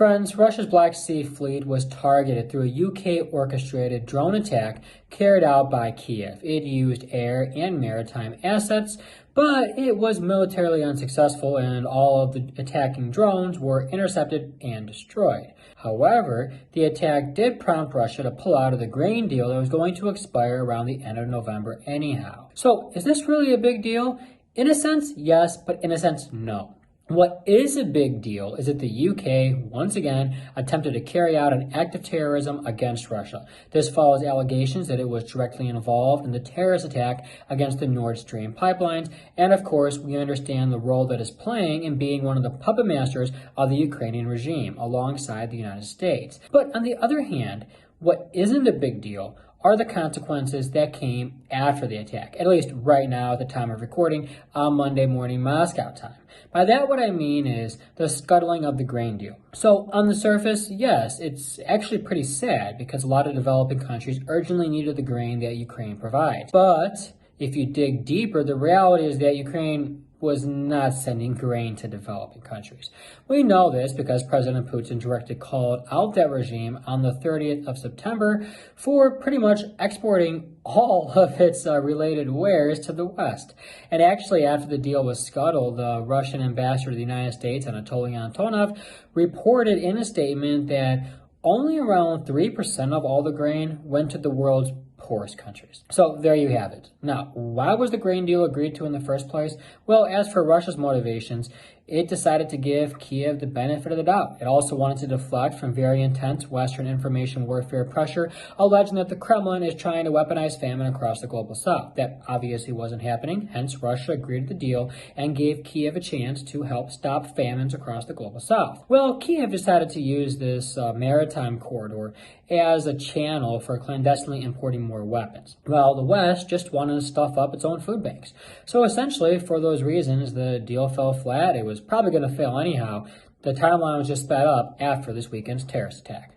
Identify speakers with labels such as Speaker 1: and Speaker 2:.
Speaker 1: Friends, Russia's Black Sea Fleet was targeted through a UK-orchestrated drone attack carried out by Kiev. It used air and maritime assets, but it was militarily unsuccessful and all of the attacking drones were intercepted and destroyed. However, the attack did prompt Russia to pull out of the grain deal that was going to expire around the end of November anyhow. So, is this really a big deal? In a sense, yes, but in a sense, no. What is a big deal is that the UK, once again, attempted to carry out an act of terrorism against Russia. This follows allegations that it was directly involved in the terrorist attack against the Nord Stream pipelines, and of course, we understand the role that it's playing in being one of the puppet masters of the Ukrainian regime, alongside the United States. But on the other hand, what isn't a big deal are the consequences that came after the attack, at least right now at the time of recording on Monday morning Moscow time. By that, what I mean is the scuttling of the grain deal. So on the surface, yes, it's actually pretty sad because a lot of developing countries urgently needed the grain that Ukraine provides. But if you dig deeper, the reality is that Ukraine was not sending grain to developing countries. We know this because President Putin directly called out that regime on the 30th of September for pretty much exporting all of its related wares to the West. And actually, after the deal was scuttled, the Russian ambassador to the United States, Anatoly Antonov, reported in a statement that only around 3% of all the grain went to the world's poorest countries. So there you have it. Now, why was the grain deal agreed to in the first place? Well, as for Russia's motivations, it decided to give Kiev the benefit of the doubt. It also wanted to deflect from very intense Western information warfare pressure, alleging that the Kremlin is trying to weaponize famine across the global south. That obviously wasn't happening, hence Russia agreed to the deal and gave Kiev a chance to help stop famines across the global south. Well, Kiev decided to use this maritime corridor as a channel for clandestinely importing more weapons, while the West just wanted to stuff up its own food banks. So essentially, for those reasons, the deal fell flat. It was probably going to fail anyhow. The timeline was just sped up after this weekend's terrorist attack.